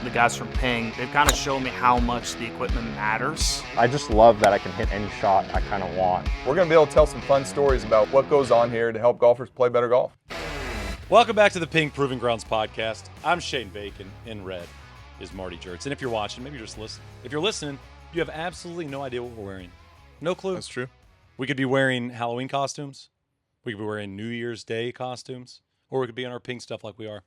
the guys from Ping, they've kind of shown me how much the equipment matters. I just love that I can hit any shot I kind of want. We're going to be able to tell some fun stories about what goes on here to help golfers play better golf. Welcome back to the Ping Proving Grounds podcast. I'm Shane Bacon. In red is Marty Jertz. And if you're watching, maybe you're just listening. If you're listening, you have absolutely no idea what we're wearing. No clue. That's true. We could be wearing Halloween costumes. We could be wearing New Year's Day costumes. Or we could be in our pink stuff like we are.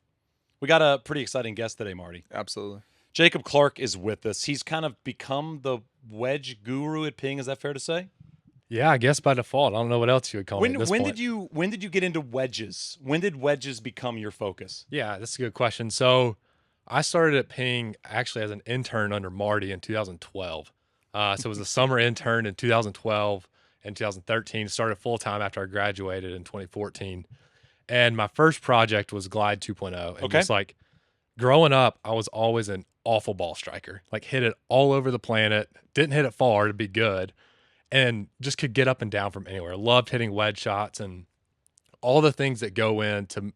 We got a pretty exciting guest today, Marty. Absolutely. Jacob Clarke is with us. He's kind of become the wedge guru at Ping. Is that fair to say? Yeah, I guess by default. I don't know what else you would call me at this point. When did you get into wedges? When did wedges become your focus? Yeah, that's a good question. So I started at Ping actually as an intern under Marty in 2012. So it was a summer intern in 2012 and 2013. Started full-time after I graduated in 2014. And my first project was Glide 2.0. And just like growing up, I was always an awful ball striker. Like hit it all over the planet. Didn't hit it far to be good. And just could get up and down from anywhere. Loved hitting wedge shots and all the things that go into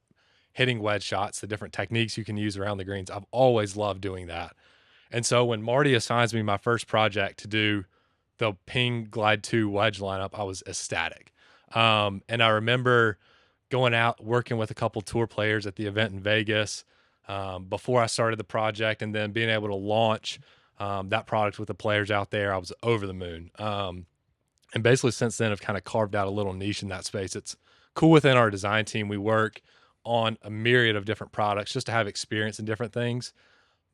hitting wedge shots, the different techniques you can use around the greens. I've always loved doing that. And so when Marty assigns me my first project to do the Ping Glide 2 wedge lineup, I was ecstatic. And I remember going out, working with a couple tour players at the event in Vegas before I started the project, and then being able to launch that product with the players out there. I was over the moon. And basically since then, I've kind of carved out a little niche in that space. It's cool within our design team. We work on a myriad of different products just to have experience in different things.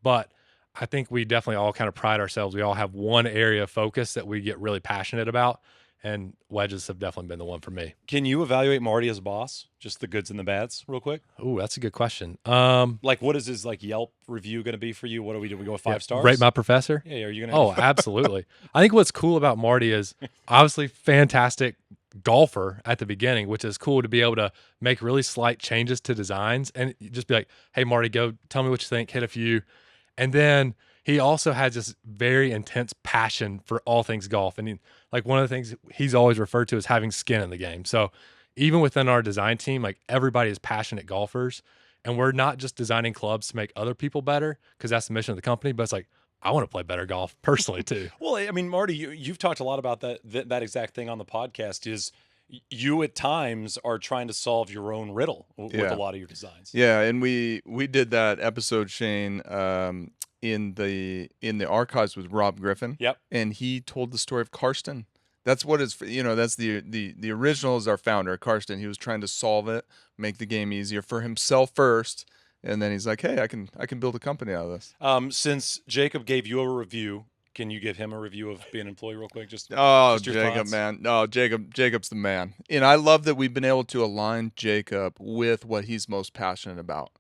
But I think we definitely all kind of pride ourselves. We all have one area of focus that we get really passionate about. And wedges have definitely been the one for me. Can you evaluate Marty as a boss? Just the goods and the bads real quick? Oh, that's a good question. Like what is his like Yelp review going to be for you? What do we do? We go with 5 stars? Rate my professor? Yeah, are you going to? Oh, absolutely. I think what's cool about Marty is obviously fantastic golfer at the beginning, which is cool to be able to make really slight changes to designs and just be like, hey, Marty, go tell me what you think, hit a few. And then he also has this very intense passion for all things golf. And like one of the things he's always referred to as having skin in the game. So even within our design team, like everybody is passionate golfers, and we're not just designing clubs to make other people better because that's the mission of the company, but it's like, I want to play better golf personally too. Well, I mean, Marty, you've talked a lot about that exact thing on the podcast is you at times are trying to solve your own riddle with a lot of your designs. Yeah, and we did that episode, Shane, in the archives with Rob Griffin. Yep. And he told the story of Karsten. That's what is, that's the original is our founder, Karsten. He was trying to solve it, make the game easier for himself first, and then he's like, hey, I can build a company out of this. Since Jacob gave you a review, can you give him a review of being an employee real quick? Just Jacob, thoughts. man. No, Jacob's the man. And I love that we've been able to align Jacob with what he's most passionate about.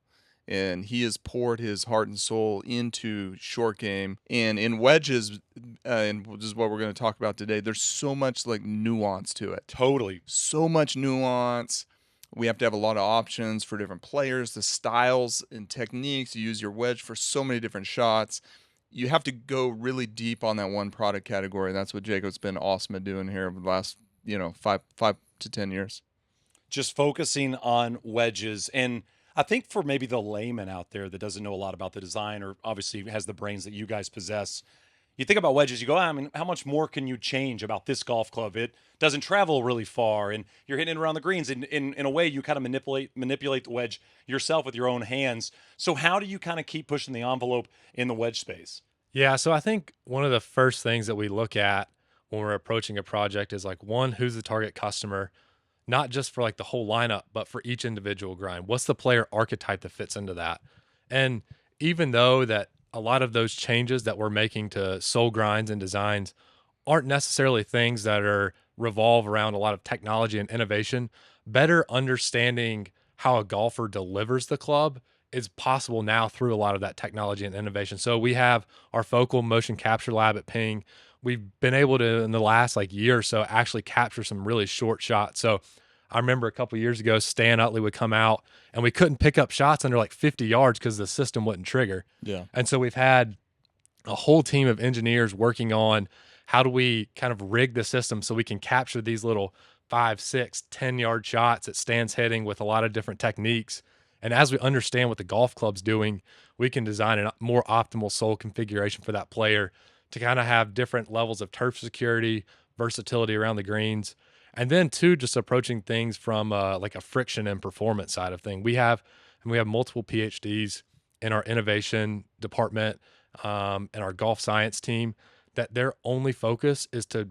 And he has poured his heart and soul into short game. And in wedges, and this is what we're going to talk about today, there's so much like nuance to it. Totally. So much nuance. We have to have a lot of options for different players, the styles and techniques. You use your wedge for so many different shots. You have to go really deep on that one product category. That's what Jacob's been awesome at doing here over the last, 5 to 10 years. Just focusing on wedges. And I think for maybe the layman out there that doesn't know a lot about the design or obviously has the brains that you guys possess, you think about wedges, you go, I mean, how much more can you change about this golf club? It doesn't travel really far, and you're hitting it around the greens. In a way, you kind of manipulate the wedge yourself with your own hands. So how do you kind of keep pushing the envelope in the wedge space? Yeah, so I think one of the first things that we look at when we're approaching a project is like, one, who's the target customer? Not just for like the whole lineup, but for each individual grind. What's the player archetype that fits into that? And even though that a lot of those changes that we're making to soul grinds and designs aren't necessarily things that are revolve around a lot of technology and innovation, better understanding how a golfer delivers the club is possible now through a lot of that technology and innovation. So we have our focal motion capture lab at Ping. We've been able to, in the last year or so, actually capture some really short shots. So I remember a couple of years ago, Stan Utley would come out and we couldn't pick up shots under 50 yards because the system wouldn't trigger. Yeah. And so we've had a whole team of engineers working on how do we kind of rig the system so we can capture these little 5, 6, 10-yard shots that Stan's hitting with a lot of different techniques And as we understand what the golf club's doing, we can design a more optimal sole configuration for that player to kind of have different levels of turf security, versatility around the greens. And then too, just approaching things from like a friction and performance side of thing. We have multiple PhDs in our innovation department and our golf science team that their only focus is to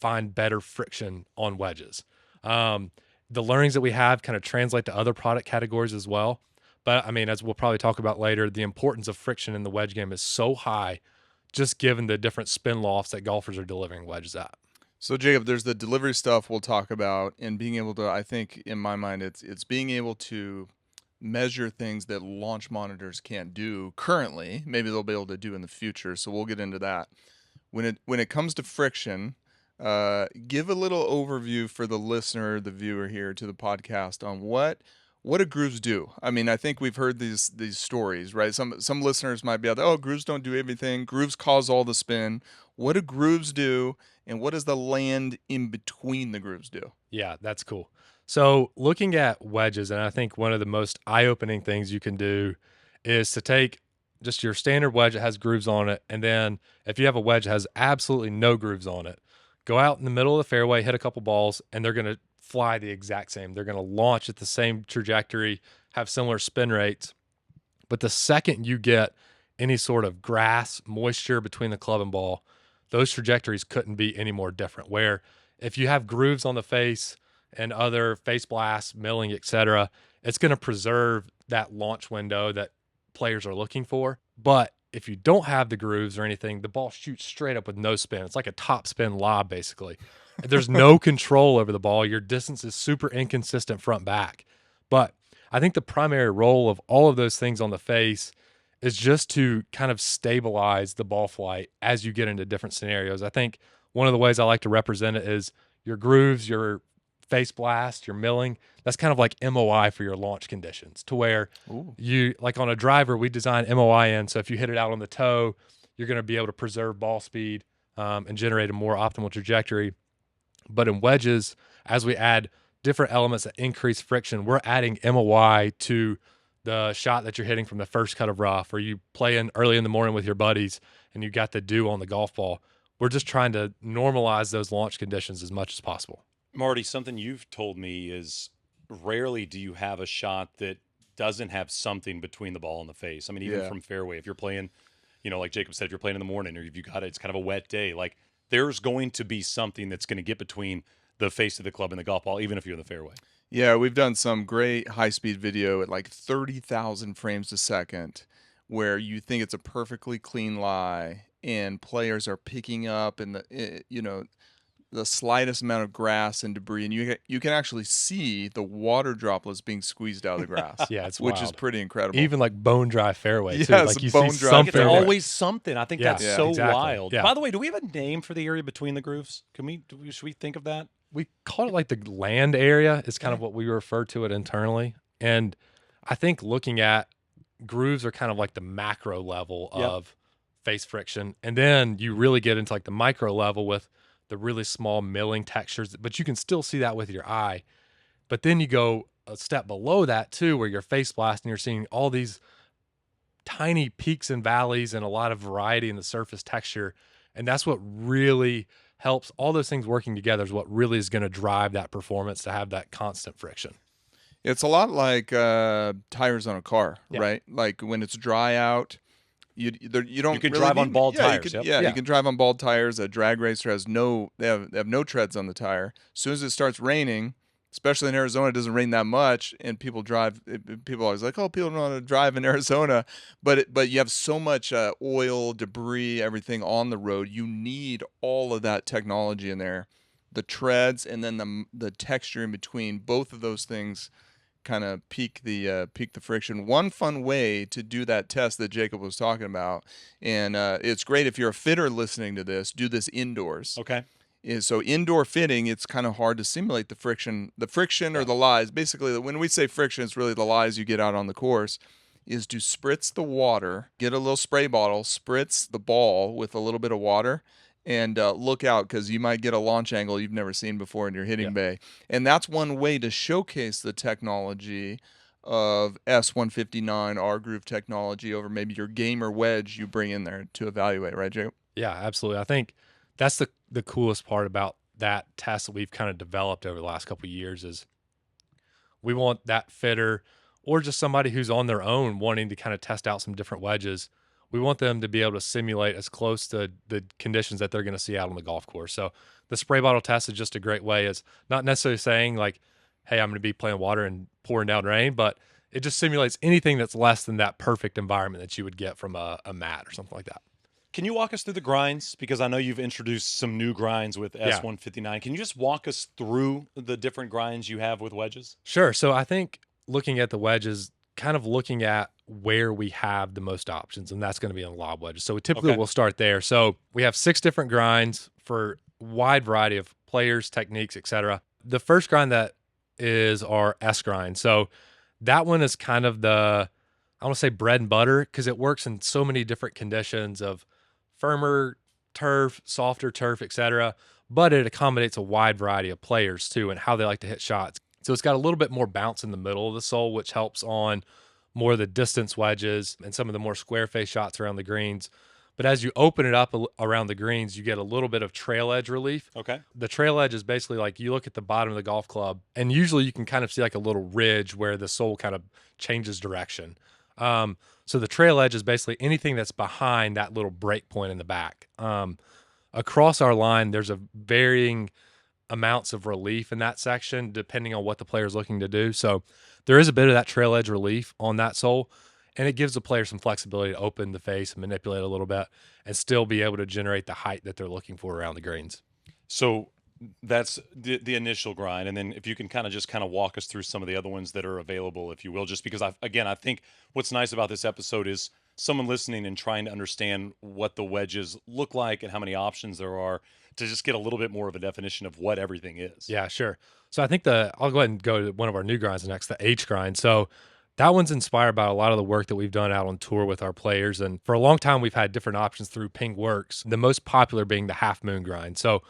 find better friction on wedges. The learnings that we have kind of translate to other product categories as well. But I mean, as we'll probably talk about later, the importance of friction in the wedge game is so high, just given the different spin lofts that golfers are delivering wedges at. So Jacob, there's the delivery stuff we'll talk about, and being able to, I think in my mind, it's being able to measure things that launch monitors can't do currently. Maybe they'll be able to do in the future. So we'll get into that. When it comes to friction, give a little overview for the listener, the viewer here to the podcast on what do grooves do? I mean, I think we've heard these stories, right? Some listeners might be out there, oh, grooves don't do everything. Grooves cause all the spin. What do grooves do, and what does the land in between the grooves do? Yeah, that's cool. So looking at wedges, and I think one of the most eye-opening things you can do is to take just your standard wedge that has grooves on it, and then if you have a wedge that has absolutely no grooves on it, go out in the middle of the fairway, hit a couple balls, and they're going to fly the exact same. They're going to launch at the same trajectory, have similar spin rates. But the second you get any sort of grass, moisture between the club and ball, those trajectories couldn't be any more different. Where if you have grooves on the face and other face blasts, milling, etc., it's going to preserve that launch window that players are looking for. But if you don't have the grooves or anything, the ball shoots straight up with no spin. It's like a top spin lob, basically. There's no control over the ball. Your distance is super inconsistent front back. But I think the primary role of all of those things on the face is just to kind of stabilize the ball flight as you get into different scenarios. I think one of the ways I like to represent it is your grooves, your face blast, your milling. That's kind of like MOI for your launch conditions, to where you, like on a driver, we design MOI in. So if you hit it out on the toe, you're going to be able to preserve ball speed and generate a more optimal trajectory. But in wedges, as we add different elements that increase friction, we're adding MOI to the shot that you're hitting from the first cut of rough, or you play in early in the morning with your buddies and you got the dew on the golf ball. We're just trying to normalize those launch conditions as much as possible. Marty, something you've told me is rarely do you have a shot that doesn't have something between the ball and the face. I mean, even from fairway, if you're playing, like Jacob said, if you're playing in the morning or if you got it, it's kind of a wet day, like there's going to be something that's going to get between the face of the club and the golf ball, even if you're in the fairway. Yeah, we've done some great high-speed video at like 30,000 frames a second where you think it's a perfectly clean lie and players are picking up and the slightest amount of grass and debris, and you can actually see the water droplets being squeezed out of the grass. Yeah, it's which wild. is pretty incrable. Even like bone dry fairway, too. Yes, Like you bone see dry some It's fairway. always something. I think that's so exactly. wild. Yeah. By the way, do we have a name for the area between the grooves? Should we think of that? We call it like the land area is kind of what we refer to it internally. And I think looking at grooves are kind of like the macro level of face friction. And then you really get into like the micro level with the really small milling textures, but you can still see that with your eye. But then you go a step below that too, where you're face blasting, you're seeing all these tiny peaks and valleys and a lot of variety in the surface texture. And that's what really helps. All those things working together is what really is going to drive that performance, to have that constant friction. It's a lot like tires on a car, right? Like when it's dry out, you don't. You can really drive on need- bald yeah, tires. You Yep. you can drive on bald tires. A drag racer has they have no treads on the tire. As soon as it starts raining, especially in Arizona, it doesn't rain that much, and people are always like, oh, people don't want to drive in Arizona, but you have so much oil, debris, everything on the road. You need all of that technology in there, the treads, and then the texture in between. Both of those things kind of peak the friction. One fun way to do that test that Jacob was talking about, and it's great if you're a fitter listening to this, do this indoors. Okay. So indoor fitting, it's kind of hard to simulate the friction or the lies. Basically, when we say friction, it's really the lies you get out on the course, is to spritz the water, get a little spray bottle, spritz the ball with a little bit of water, and look out, because you might get a launch angle you've never seen before in your hitting bay. And that's one way to showcase the technology of S159 R groove technology over maybe your gamer wedge you bring in there to evaluate, right, Jacob? Yeah, absolutely. I think that's the coolest part about that test that we've kind of developed over the last couple of years is we want that fitter or just somebody who's on their own wanting to kind of test out some different wedges. We want them to be able to simulate as close to the conditions that they're going to see out on the golf course. So the spray bottle test is just a great way. It's not necessarily saying like, hey, I'm going to be playing water and pouring down rain, but it just simulates anything that's less than that perfect environment that you would get from a mat or something like that. Can you walk us through the grinds? Because I know you've introduced some new grinds with S159. Can you just walk us through the different grinds you have with wedges? Sure. So I think looking at the wedges, kind of looking at where we have the most options, and that's going to be on lob wedges. So we typically will start there. So we have 6 different grinds for a wide variety of players, techniques, etc. The first grind that is our S grind. So that one is kind of I want to say bread and butter because it works in so many different conditions of firmer turf, softer turf, etc. But it accommodates a wide variety of players too and how they like to hit shots. So it's got a little bit more bounce in the middle of the sole, which helps on more of the distance wedges and some of the more square face shots around the greens. But as you open it up around the greens, you get a little bit of trail edge relief. Okay. The trail edge is basically like you look at the bottom of the golf club, and usually you can kind of see like a little ridge where the sole kind of changes direction. So the trail edge is basically anything that's behind that little break point in the back. Across our line, there's a varying amounts of relief in that section depending on what the player is looking to do. So there is a bit of that trail edge relief on that sole, and it gives the player some flexibility to open the face and manipulate a little bit and still be able to generate the height that they're looking for around the greens. So that's the initial grind. And then if you can kind of walk us through some of the other ones that are available, if you will, just because I think what's nice about this episode is someone listening and trying to understand what the wedges look like and how many options there are to just get a little bit more of a definition of what everything is. Yeah, sure. So I think I'll go ahead and go to one of our new grinds next, the H grind. So that one's inspired by a lot of the work that we've done out on tour with our players. And for a long time, we've had different options through Ping Works, the most popular being the half moon grind. So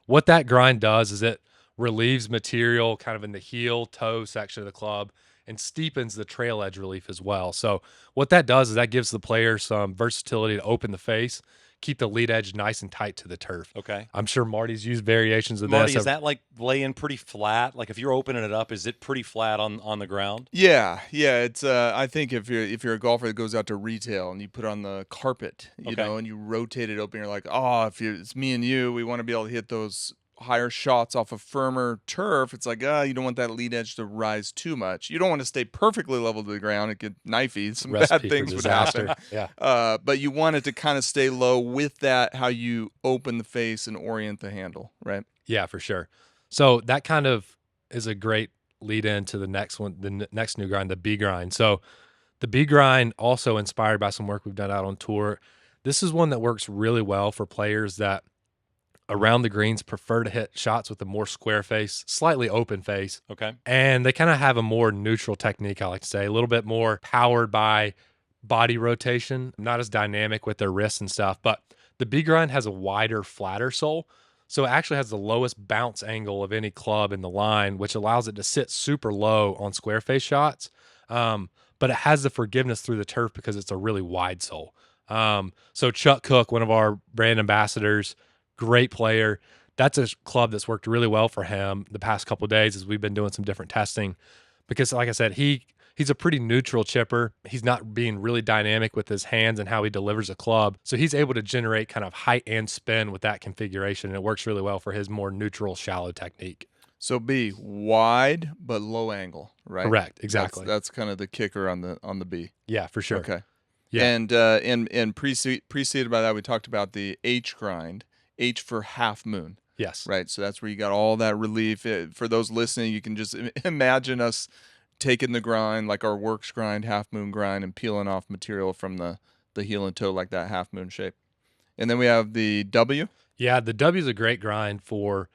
what that grind does is it relieves material kind of in the heel, toe section of the club and steepens the trail edge relief as well. So what that does is that gives the player some versatility to open the face, keep the lead edge nice and tight to the turf. Okay. I'm sure Marty's used variations of Marty, this. is that like laying pretty flat? Like if you're opening it up, is it pretty flat on the ground? Yeah. It's I think if you're a golfer that goes out to retail and you put on the carpet, you know, and you rotate it open, you're like, oh, it's me and you, we want to be able to hit those higher shots off of firmer turf. It's like, you don't want that lead edge to rise too much. You don't want to stay perfectly level to the ground. It get knifey. Some bad things would happen. Yeah. But you want it to kind of stay low with that, how you open the face and orient the handle, right? Yeah, for sure. So that kind of is a great lead into the next one, the next new grind, the B grind. So the B grind, also inspired by some work we've done out on tour. This is one that works really well for players that around the greens prefer to hit shots with a more square face, slightly open face. Okay. And they kind of have a more neutral technique, I like to say, a little bit more powered by body rotation, not as dynamic with their wrists and stuff. But the B grind has a wider, flatter sole. So it actually has the lowest bounce angle of any club in the line, which allows it to sit super low on square face shots. But it has the forgiveness through the turf because it's a really wide sole. So Chuck Cook, one of our brand ambassadors, great player. That's a club that's worked really well for him the past couple of days as we've been doing some different testing. Because like I said, he's a pretty neutral chipper. He's not being really dynamic with his hands and how he delivers a club. So he's able to generate kind of height and spin with that configuration. And it works really well for his more neutral, shallow technique. So B, wide but low angle, right? Correct, exactly. That's kind of the kicker on the B. Yeah, for sure. Okay. Yeah. And preceded by that, we talked about the H grind. H for half moon. Yes. Right. So that's where you got all that relief. For those listening, you can just imagine us taking the grind, like our works grind, half moon grind, and peeling off material from the heel and toe like that half moon shape. And then we have the W. Yeah, the W is a great grind for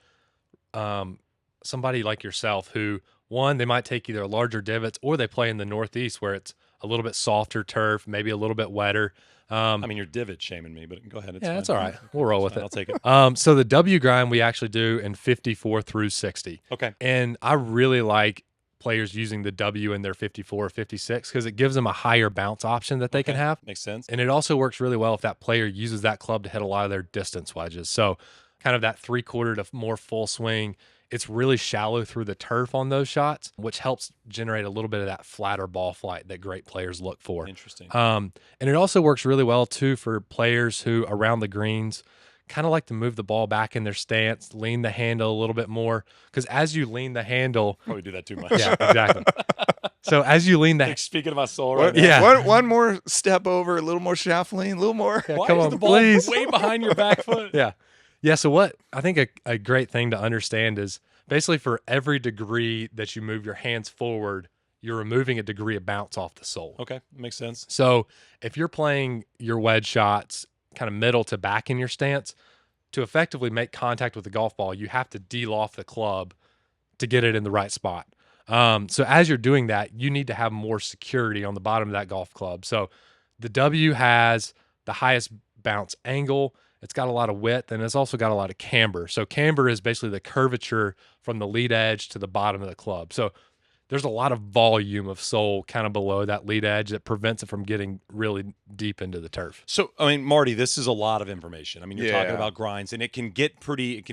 somebody like yourself who, one, they might take either larger divots or they play in the Northeast where it's a little bit softer turf, maybe a little bit wetter. I mean, you're divot shaming me, but go ahead. It's fine. That's all right. We'll roll with it. I'll take it. So the W grind we actually do in 54 through 60. Okay. And I really like players using the W in their 54 or 56 because it gives them a higher bounce option that they can have. Makes sense. And it also works really well if that player uses that club to hit a lot of their distance wedges. So kind of that 3/4 to more full swing. It's really shallow through the turf on those shots, which helps generate a little bit of that flatter ball flight that great players look for. Interesting. And it also works really well too for players who around the greens kind of like to move the ball back in their stance, lean the handle a little bit more. Because as you lean the handle, Probably do that too much. yeah, exactly. So as you lean the Like speaking of my soul right now. Yeah. One more step over, a little more shaft lean, a little more. Why come is on, the ball please. way behind your back foot? Yeah. So what I think a great thing to understand is basically for every degree that you move your hands forward, you're removing a degree of bounce off the sole. Okay, makes sense. So if you're playing your wedge shots kind of middle to back in your stance, to effectively make contact with the golf ball, you have to de-loft the club to get it in the right spot. So as you're doing that, you need to have more security on the bottom of that golf club. So the W has the highest bounce angle. It's got a lot of width, and it's also got a lot of camber. So camber is basically the curvature from the lead edge to the bottom of the club. So there's a lot of volume of sole kind of below that lead edge that prevents it from getting really deep into the turf. So, I mean, Marty, this is a lot of information. I mean, you're talking Yeah. about grinds, and it can get pretty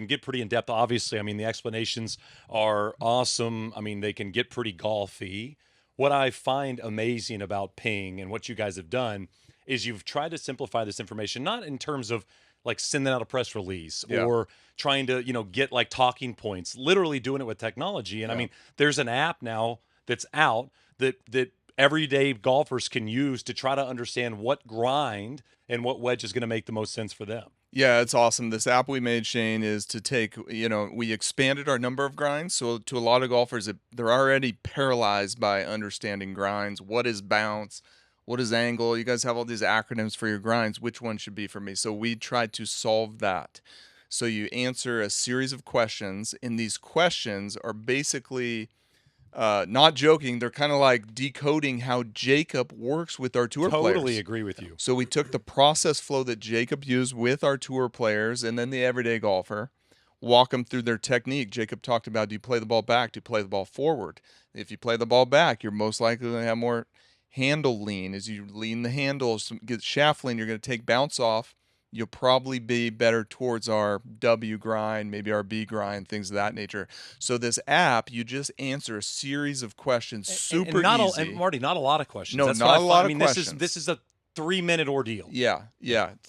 in depth. Obviously, I mean, the explanations are awesome. I mean, they can get pretty golfy. What I find amazing about Ping and what you guys have done is you've tried to simplify this information, not in terms of like sending out a press release Yeah. or trying to, get like talking points, literally doing it with technology. And I mean, there's an app now that's out that everyday golfers can use to try to understand what grind and what wedge is going to make the most sense for them. Yeah, it's awesome. This app we made, Shane, is to take, we expanded our number of grinds. So to a lot of golfers, they're already paralyzed by understanding grinds. What is bounce? What is angle? You guys have all these acronyms for your grinds. Which one should be for me? So we tried to solve that. So you answer a series of questions, and these questions are basically, not joking, they're kind of like decoding how Jacob works with our tour players. Totally agree with you. So we took the process flow that Jacob used with our tour players and then the everyday golfer, walk them through their technique. Jacob talked about, do you play the ball back? Do you play the ball forward? If you play the ball back, you're most likely going to have more handle lean. As you lean the handles, get shaft lean, you're going to take bounce off. You'll probably be better towards our W grind, maybe our B grind, things of that nature. So this app, you just answer a series of questions, super easy. And Marty, not a lot of questions. No, That's not what I a find. lot I of mean, questions. This is a 3-minute ordeal. Yeah.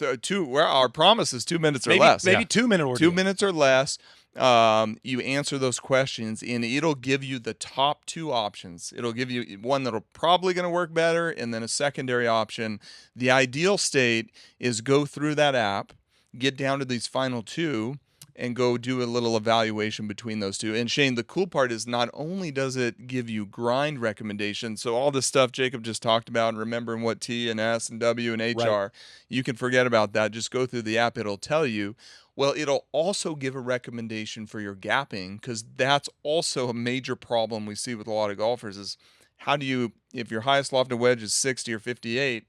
Well, our promise is 2 minutes Maybe, or less. Maybe 2-minute ordeal. 2 minutes or less. You answer those questions, and it'll give you the top two options. It'll give you one that'll probably going to work better, and then a secondary option. The ideal state is go through that app, get down to these final two, and go do a little evaluation between those two. And Shane, the cool part is not only does it give you grind recommendations, so all the stuff Jacob just talked about, and remembering what T and S and W and H Right. are, you can forget about that. Just go through the app. It'll tell you. Well, it'll also give a recommendation for your gapping, because that's also a major problem we see with a lot of golfers is how do you, if your highest lofted wedge is 60 or 58,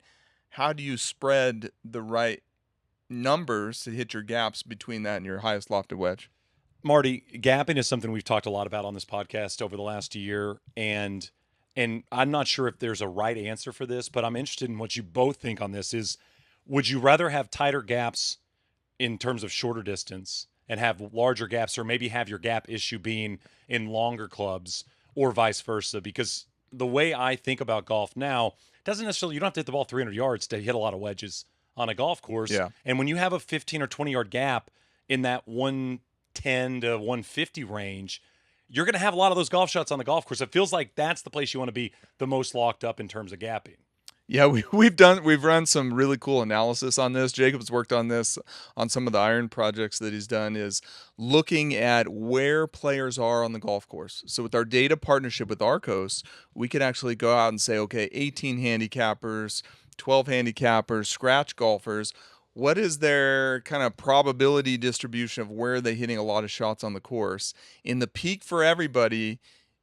how do you spread the right numbers to hit your gaps between that and your highest lofted wedge? Marty, gapping is something we've talked a lot about on this podcast over the last year, and I'm not sure if there's a right answer for this, but I'm interested in what you both think on this. Is would you rather have tighter gaps in terms of shorter distance and have larger gaps, or maybe have your gap issue being in longer clubs, or vice versa? Because the way I think about golf now doesn't necessarily, you don't have to hit the ball 300 yards to hit a lot of wedges on a golf course. Yeah. And when you have a 15 or 20 yard gap in that 110 to 150 range, you're going to have a lot of those golf shots on the golf course. It feels like that's the place you want to be the most locked up in terms of gapping. Yeah, we've run some really cool analysis on this. Jacob's worked on this on some of the iron projects that he's done, is looking at where players are on the golf course. So with our data partnership with Arcos, we can actually go out and say, okay, 18 handicappers, 12 handicappers, scratch golfers, what is their kind of probability distribution of where they're hitting a lot of shots on the course? In the peak for everybody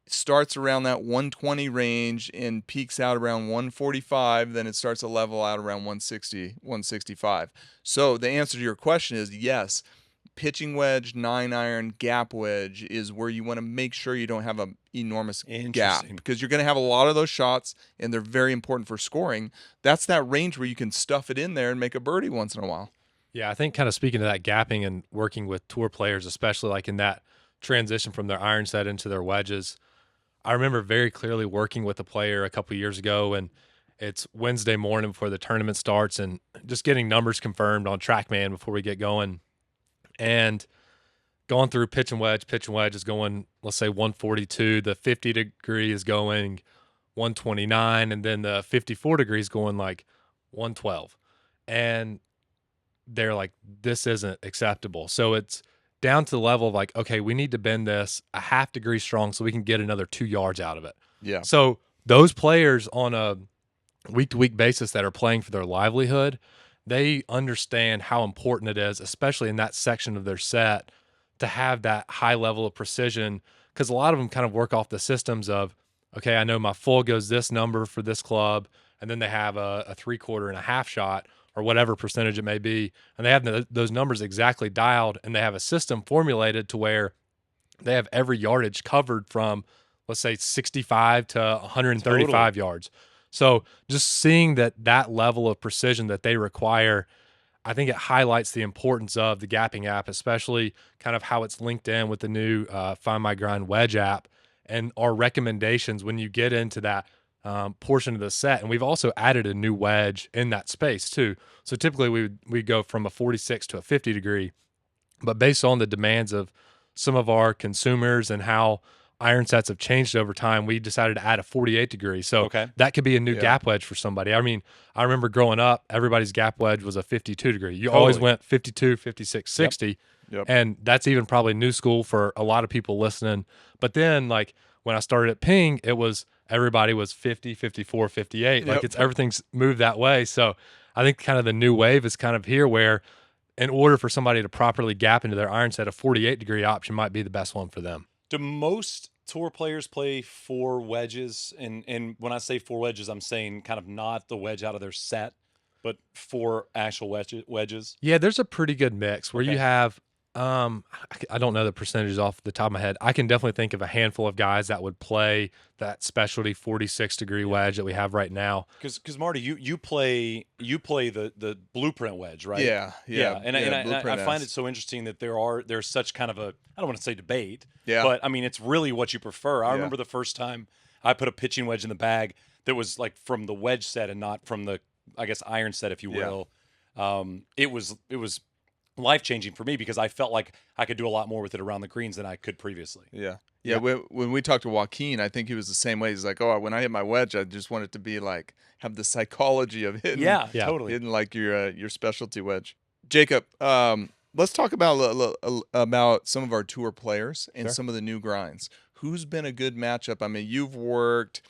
starts around that 120 range and peaks out around 145, then it starts to level out around 160, 165. So the answer to your question is yes, pitching wedge, 9-iron, gap wedge is where you want to make sure you don't have an enormous gap, because you're going to have a lot of those shots, and they're very important for scoring. That's that range where you can stuff it in there and make a birdie once in a while. Yeah, I think kind of speaking to that gapping and working with tour players, especially like in that transition from their iron set into their wedges, I remember very clearly working with a player a couple of years ago, and it's Wednesday morning before the tournament starts, and just getting numbers confirmed on TrackMan before we get going. And going through pitch and wedge is going, let's say 142. The 50 degree is going 129, and then the 54 degrees going like 112. And they're like, this isn't acceptable. So it's down to the level of like, okay, we need to bend this a half degree strong so we can get another 2 yards out of it. Yeah. So those players on a week-to-week basis that are playing for their livelihood, they understand how important it is, especially in that section of their set, to have that high level of precision, because a lot of them kind of work off the systems of, okay, I know my full goes this number for this club, and then they have a 3/4 and a half shot or whatever percentage it may be, and they have those numbers exactly dialed, and they have a system formulated to where they have every yardage covered from, let's say, 65 to 135 yards. So just seeing that level of precision that they require, I think it highlights the importance of the gapping app, especially kind of how it's linked in with the new Find My Grind Wedge app and our recommendations when you get into that portion of the set. And we've also added a new wedge in that space too. So typically we go from a 46 to a 50 degree, but based on the demands of some of our consumers and how iron sets have changed over time, we decided to add a 48 degree. So that could be a new gap wedge for somebody. I mean, I remember growing up, everybody's gap wedge was a 52 degree. You always went 52, 56, 60. Yep. And that's even probably new school for a lot of people listening. But then like when I started at Ping, everybody was 50, 54, 58. Like everything's moved that way. So I think kind of the new wave is kind of here where in order for somebody to properly gap into their iron set, a 48 degree option might be the best one for them. Do most tour players play 4 wedges? And when I say 4 wedges, I'm saying kind of not the wedge out of their set, but 4 actual wedges. Yeah, there's a pretty good mix where you have, I don't know the percentages off the top of my head. I can definitely think of a handful of guys that would play that specialty 46 degree wedge that we have right now. Because Marty, you play the blueprint wedge, right? Yeah. And I find it so interesting that there's such kind of a, I don't want to say debate, but I mean it's really what you prefer. I remember the first time I put a pitching wedge in the bag that was like from the wedge set and not from the, I guess, iron set, if you will. It was life-changing for me because I felt like I could do a lot more with it around the greens than I could previously. Yeah. When we talked to Joaquin, I think he was the same way. He's like, oh, when I hit my wedge, I just want it to be like, have the psychology of hitting. Yeah, totally. Hitting like your specialty wedge. Jacob, let's talk about some of our tour players and some of the new grinds. Who's been a good matchup? I mean, you've worked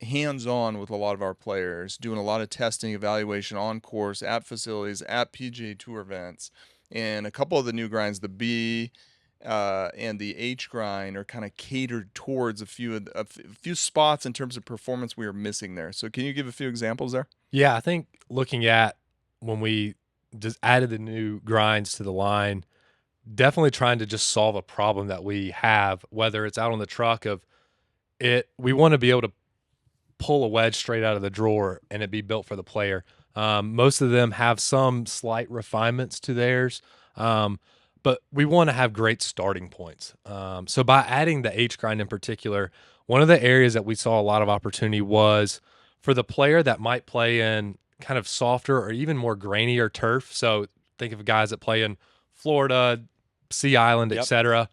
hands-on with a lot of our players, doing a lot of testing, evaluation on course, at facilities, at PGA Tour events, and a couple of the new grinds, the B and the H grind, are kind of catered towards a few spots in terms of performance we are missing there. So can you give a few examples there? Yeah, I think looking at when we just added the new grinds to the line, definitely trying to just solve a problem that we have, whether it's out on the truck of it, we want to be able to pull a wedge straight out of the drawer and it be built for the player. Most of them have some slight refinements to theirs, but we want to have great starting points. So by adding the H grind in particular, one of the areas that we saw a lot of opportunity was for the player that might play in kind of softer or even more grainier turf. So think of guys that play in Florida, Sea Island, etc.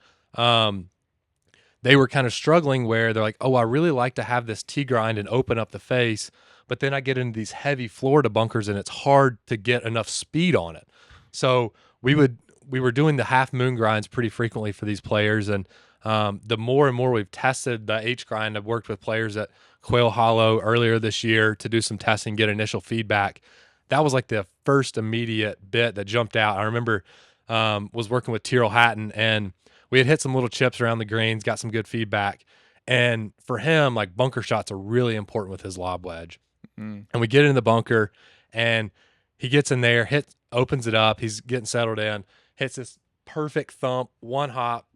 They were kind of struggling where they're like, oh, I really like to have this T grind and open up the face, but then I get into these heavy Florida bunkers and it's hard to get enough speed on it. So we were doing the half moon grinds pretty frequently for these players. And the more and more we've tested the H grind, I've worked with players at Quail Hollow earlier this year to do some testing, get initial feedback. That was like the first immediate bit that jumped out. I remember was working with Tyrrell Hatton, and we had hit some little chips around the greens, got some good feedback. And for him, like bunker shots are really important with his lob wedge. And we get in the bunker and he gets in there, opens it up. He's getting settled in, hits this perfect thump, one hop,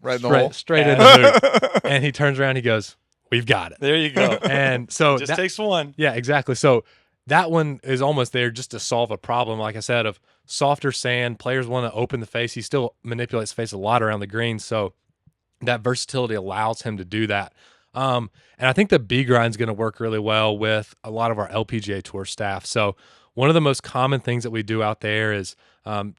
Right in the hole. straight in the hoop. And he turns around, he goes, "We've got it." There you go. And so Just takes one. yeah, exactly. So that one is almost there just to solve a problem, like I said, of softer sand. Players want to open the face. He still manipulates the face a lot around the green. So that versatility allows him to do that. And I think the B grind is going to work really well with a lot of our LPGA Tour staff. So one of the most common things that we do out there is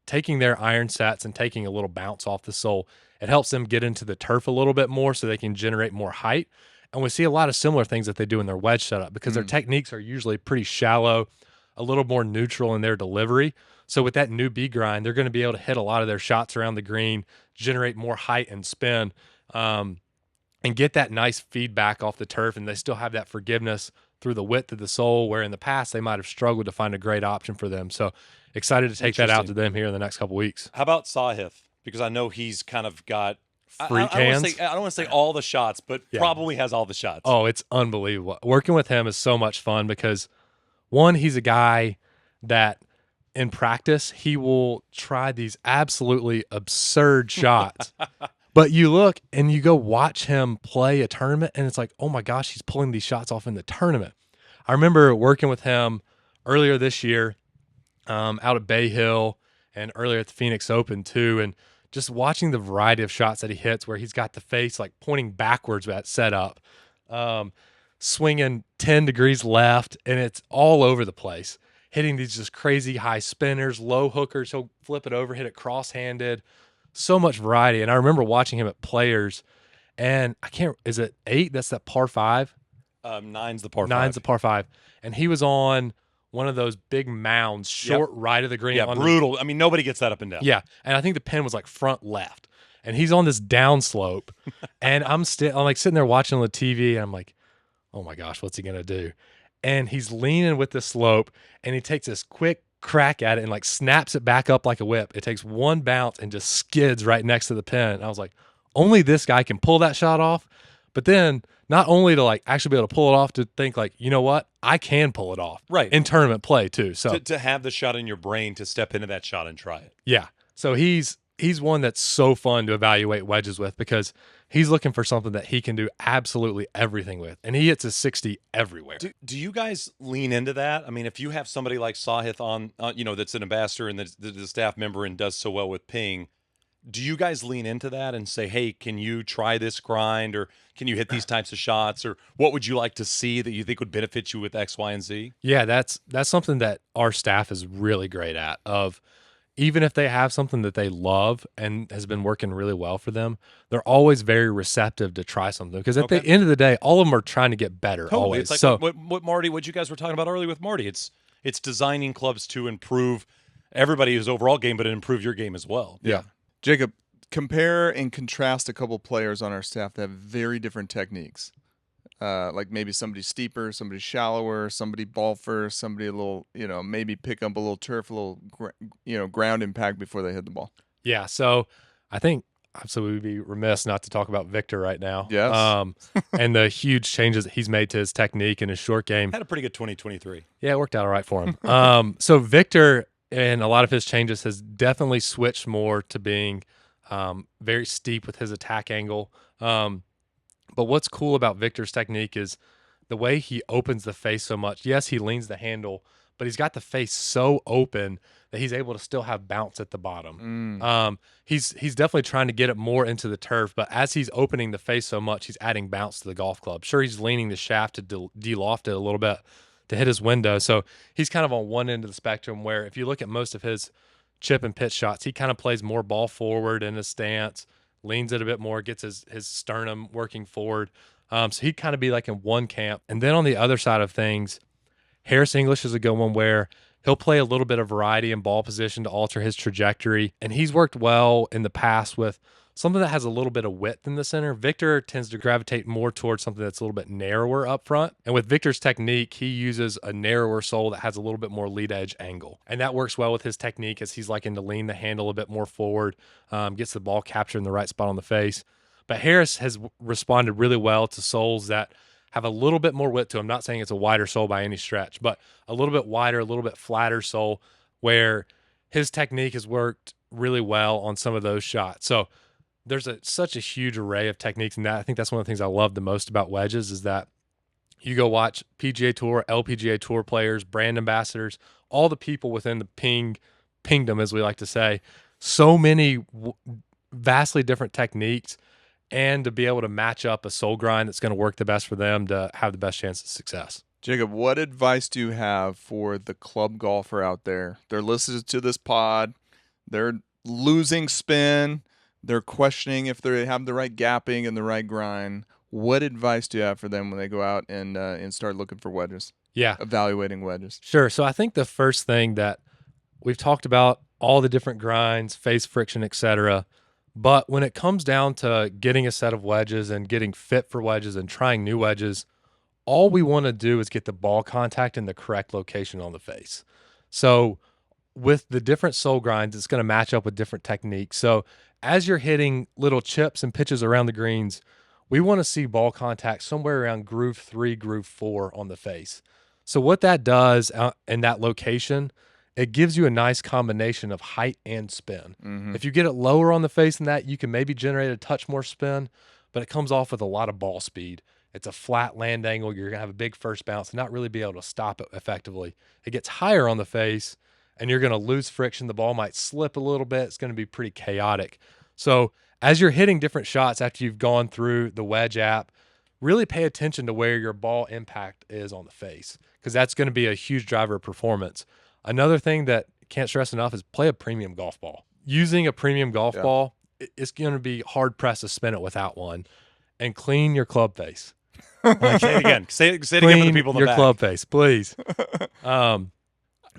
taking their iron sets and taking a little bounce off the sole. It helps them get into the turf a little bit more so they can generate more height. And we see a lot of similar things that they do in their wedge setup because their techniques are usually pretty shallow, a little more neutral in their delivery. So with that new B grind, they're going to be able to hit a lot of their shots around the green, generate more height and spin, and get that nice feedback off the turf. And they still have that forgiveness through the width of the sole, where in the past they might have struggled to find a great option for them. So excited to take that out to them here in the next couple weeks. How about Sahith? Because I know he's kind of got Freak hands. I don't want to say all the shots, but probably has all the shots. Oh, it's unbelievable. Working with him is so much fun because, one, he's a guy that in practice, he will try these absolutely absurd shots. But you look and you go watch him play a tournament, and it's like, oh my gosh, he's pulling these shots off in the tournament. I remember working with him earlier this year out at Bay Hill and earlier at the Phoenix Open too, and just watching the variety of shots that he hits where he's got the face like pointing backwards at setup, swinging 10 degrees left, and it's all over the place, hitting these just crazy high spinners, low hookers. He'll flip it over, hit it cross-handed. So much variety. And I remember watching him at Players, and is it 8? That's that par 5? 9's the par 5. 9's the par 5. And he was on one of those big mounds, short right of the green. Yeah, brutal. I mean, nobody gets that up and down. Yeah, and I think the pin was like front left, and he's on this down slope, and I'm like sitting there watching on the TV, and I'm like, oh my gosh, what's he gonna do? And he's leaning with the slope, and he takes this quick crack at it and like snaps it back up like a whip. It takes one bounce and just skids right next to the pin. And I was like, only this guy can pull that shot off. But then not only to like actually be able to pull it off, to think like, you know what, I can pull it off in tournament play too. So to have the shot in your brain, to step into that shot and try it. Yeah. So he's one that's so fun to evaluate wedges with because he's looking for something that he can do absolutely everything with. And he hits a 60 everywhere. Do you guys lean into that? I mean, if you have somebody like Sahith on, that's an ambassador and the staff member and does so well with ping, do you guys lean into that and say, hey, can you try this grind, or can you hit these types of shots, or what would you like to see that you think would benefit you with X, Y, and Z? Yeah, that's something that our staff is really great at. Of even if they have something that they love and has been working really well for them, they're always very receptive to try something. Because at the end of the day, all of them are trying to get better. Totally. Always. It's like what you guys were talking about earlier with Marty. It's designing clubs to improve everybody's overall game, but improve your game as well. Yeah. Jacob, compare and contrast a couple players on our staff that have very different techniques. Like maybe somebody steeper, somebody shallower, somebody ball first, somebody a little, maybe pick up a little turf, a little, ground impact before they hit the ball. Yeah. So I think absolutely we'd be remiss not to talk about Victor right now. Yes. And the huge changes that he's made to his technique and his short game. Had a pretty good 2023. Yeah, it worked out all right for him. So Victor, and a lot of his changes, has definitely switched more to being very steep with his attack angle. But what's cool about Victor's technique is the way he opens the face so much. Yes, he leans the handle, but he's got the face so open that he's able to still have bounce at the bottom. He's definitely trying to get it more into the turf, but as he's opening the face so much, he's adding bounce to the golf club. Sure, he's leaning the shaft to de-loft it a little bit to hit his window. So he's kind of on one end of the spectrum, where if you look at most of his chip and pitch shots, he kind of plays more ball forward in his stance, leans it a bit more, gets his sternum working forward. So he'd kind of be like in one camp. And then on the other side of things, Harris English is a good one, where he'll play a little bit of variety in ball position to alter his trajectory. And he's worked well in the past with something that has a little bit of width in the center. Victor tends to gravitate more towards something that's a little bit narrower up front. And with Victor's technique, he uses a narrower sole that has a little bit more lead edge angle. And that works well with his technique, as he's liking to lean the handle a bit more forward, gets the ball captured in the right spot on the face. But Harris has responded really well to soles that have a little bit more width to them. I'm not saying it's a wider sole by any stretch, but a little bit wider, a little bit flatter sole, where his technique has worked really well on some of those shots. So there's such a huge array of techniques in that. I think that's one of the things I love the most about wedges is that you go watch PGA Tour, LPGA Tour players, brand ambassadors, all the people within the pingdom, as we like to say, so many vastly different techniques, and to be able to match up a soul grind that's going to work the best for them to have the best chance of success. Jacob, what advice do you have for the club golfer out there? They're listening to this pod. They're losing spin. They're questioning if they have the right gapping and the right grind. What advice do you have for them when they go out and start looking for wedges? Yeah. Evaluating wedges. Sure. So I think the first thing that we've talked about, all the different grinds, face friction, etc. But when it comes down to getting a set of wedges and getting fit for wedges and trying new wedges, all we want to do is get the ball contact in the correct location on the face. So with the different soul grinds, it's going to match up with different techniques. So as you're hitting little chips and pitches around the greens, we want to see ball contact somewhere around groove 3, groove 4 on the face. So what that does in that location, it gives you a nice combination of height and spin. Mm-hmm. If you get it lower on the face than that, you can maybe generate a touch more spin, but it comes off with a lot of ball speed. It's a flat land angle. You're going to have a big first bounce and not really be able to stop it effectively. It gets higher on the face, and you're going to lose friction. The ball might slip a little bit. It's going to be pretty chaotic. So as you're hitting different shots after you've gone through the wedge app, really pay attention to where your ball impact is on the face, because that's going to be a huge driver of performance. Another thing that can't stress enough is play a premium golf ball. Using a premium golf ball, it's going to be hard-pressed to spin it without one. And clean your club face. Say it again. Say it again for the people in the your back. club face, please.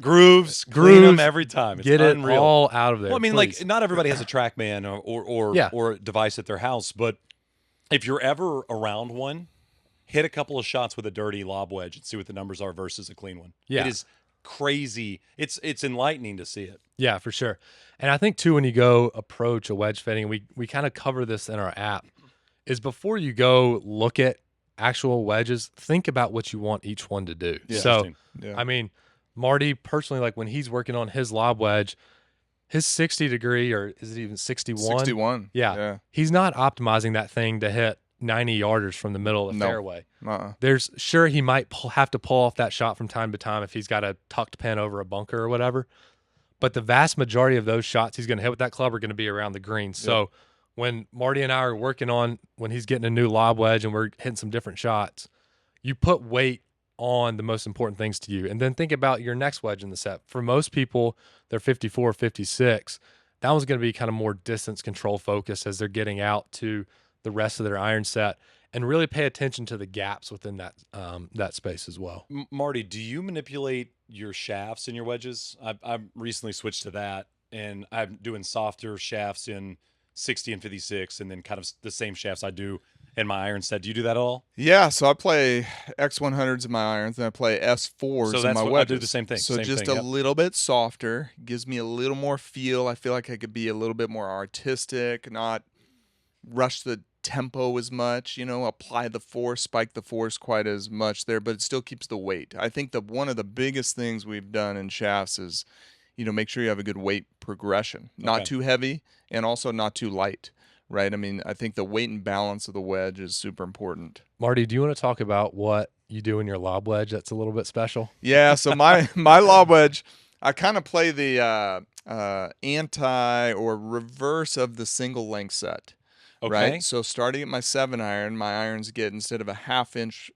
Grooves, clean them every time. It's get unreal. It all out of there. Well, I mean, please. like, not everybody has a TrackMan or a device at their house, but if you're ever around one, hit a couple of shots with a dirty lob wedge and see what the numbers are versus a clean one. Yeah. It is crazy. It's enlightening to see it. Yeah, for sure. And I think, too, when you go approach a wedge fitting, we kind of cover this in our app, is before you go look at actual wedges, think about what you want each one to do. Yeah. So, Yeah. I mean, Marty, personally, like when he's working on his lob wedge, his 60 degree, or is it even 61? 61. Yeah. He's not optimizing that thing to hit 90 yarders from the middle of the fairway. Sure, he might have to pull off that shot from time to time if he's got a tucked pin over a bunker or whatever. But the vast majority of those shots he's going to hit with that club are going to be around the green. So when Marty and I are working on, when he's getting a new lob wedge and we're hitting some different shots, you put weight on the most important things to you. And then think about your next wedge in the set. For most people, they're 54, 56. That one's going to be kind of more distance control focused as they're getting out to the rest of their iron set, and really pay attention to the gaps within that that space as well. Marty, do you manipulate your shafts in your wedges? I've recently switched to that, and I'm doing softer shafts in 60 and 56, and then kind of the same shafts I do in my iron set. Do you do that at all? Yeah, so I play X100s in my irons, and I play S4s in my wedges. I do the same thing. So just a little bit softer, gives me a little more feel. I feel like I could be a little bit more artistic, not rush the tempo as much, apply the force, spike the force quite as much there, but it still keeps the weight. I think that one of the biggest things we've done in shafts is, make sure you have a good weight progression, not too heavy and also not too light, right? I mean, I think the weight and balance of the wedge is super important. Marty, do you want to talk about what you do in your lob wedge that's a little bit special? Yeah, so my lob wedge, I kind of play the anti or reverse of the single length set. Okay. Right. So starting at my 7-iron, my irons get, instead of a ½ inch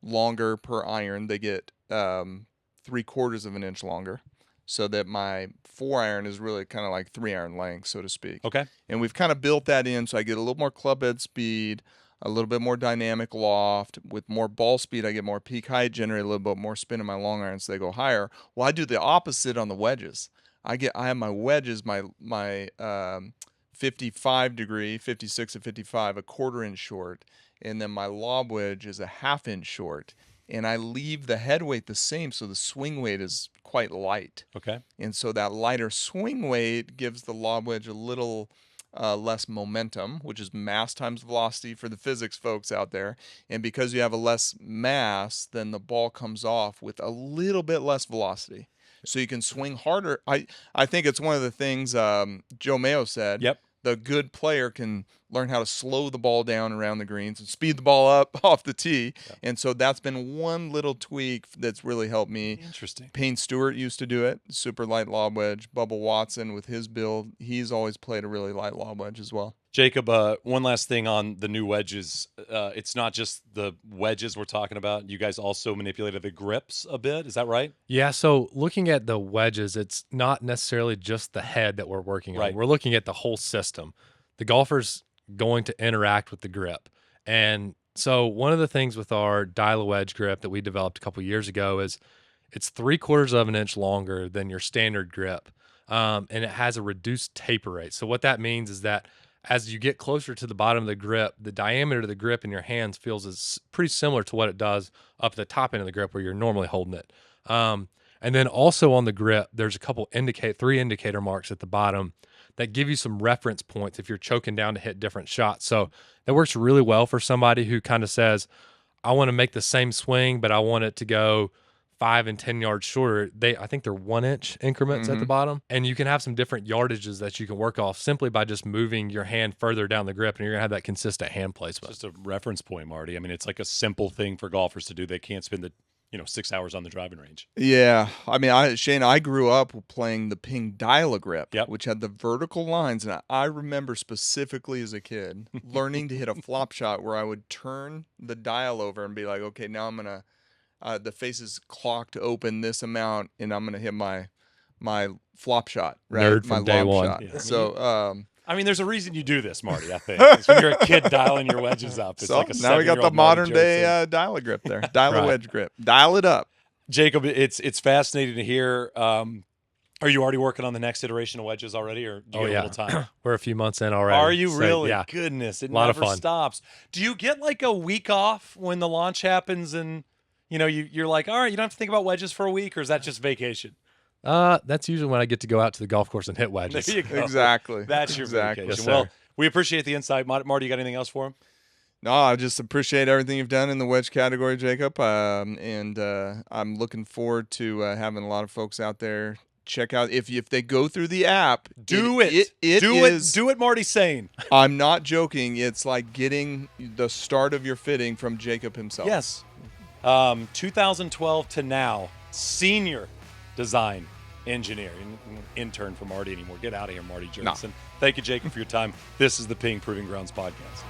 longer per iron, they get 3/4 of an inch longer. So that my 4-iron is really kind of like 3-iron length, so to speak. Okay. And we've kind of built that in, so I get a little more club head speed, a little bit more dynamic loft. With more ball speed, I get more peak height, generate a little bit more spin in my long irons, so they go higher. Well, I do the opposite on the wedges. I have my wedges, my 55 degree, 56 and 55, a 1/4 inch short, and then my lob wedge is a ½ inch short, and I leave the head weight the same, so the swing weight is quite light. Okay. And so that lighter swing weight gives the lob wedge a little less momentum, which is mass times velocity for the physics folks out there. And because you have a less mass, then the ball comes off with a little bit less velocity. so you can swing harder. I think it's one of the things Joe Mayo said. Yep. The good player can learn how to slow the ball down around the greens and speed the ball up off the tee. Yep. And so that's been one little tweak that's really helped me. Interesting. Payne Stewart used to do it, super light lob wedge. Bubba Watson with his build, he's always played a really light lob wedge as well. Jacob, one last thing on the new wedges. It's not just the wedges we're talking about. You guys also manipulated the grips a bit. Is that right? Yeah, so looking at the wedges, it's not necessarily just the head that we're working on. Right. We're looking at the whole system. The golfer's going to interact with the grip. And so one of the things with our dial-a-wedge grip that we developed a couple years ago is it's 3/4 of an inch longer than your standard grip, and it has a reduced taper rate. So what that means is that as you get closer to the bottom of the grip, the diameter of the grip in your hands feels is pretty similar to what it does up at the top end of the grip where you're normally holding it. And then also on the grip, there's a couple three indicator marks at the bottom that give you some reference points if you're choking down to hit different shots. So that works really well for somebody who kind of says, I want to make the same swing, but I want it to go 5 and 10 yards shorter. I think they're 1 inch increments at the bottom. And you can have some different yardages that you can work off simply by just moving your hand further down the grip, and you're gonna have that consistent hand placement. Just a reference point, Marty. I mean, it's like a simple thing for golfers to do. They can't spend the 6 hours on the driving range. Yeah, I mean, Shane, I grew up playing the Ping dial-a-grip, Yep. which had the vertical lines, and I remember specifically as a kid learning to hit a flop shot where I would turn the dial over and be like, okay, now I'm gonna the face is clocked open this amount, and I'm gonna hit my flop shot, right? Nerd my from day lob one. shot. Yeah. So, I mean, there's a reason you do this, Marty, I think. It's when you're a kid dialing your wedges up. It's so like a now we got the 7-year-old Marty modern day Johnson. dial-a-grip there, dial-a-wedge grip, dial it up. Jacob, it's fascinating to hear. Are you already working on the next iteration of wedges already, or do you have a little time? We're a few months in already. Are you So, really? Yeah. Goodness, it A lot of never fun. stops. Do you get like a week off when the launch happens and you're like, all right, you don't have to think about wedges for a week, or is that just vacation? That's usually when I get to go out to the golf course and hit wedges. There you go. Exactly. That's your Exactly. vacation. Yes, Well, sir. we appreciate the insight. Marty, you got anything else for him? No, I just appreciate everything you've done in the wedge category, Jacob. And I'm looking forward to having a lot of folks out there check out. If they go through the app, Do it. Do it, Marty's saying. I'm not joking. It's like getting the start of your fitting from Jacob himself. Yes. 2012 to now, senior design engineer, intern for Marty anymore. Get out of here, Marty Johnson. Thank you, Jacob, for your time. This is the Ping Proving Grounds podcast.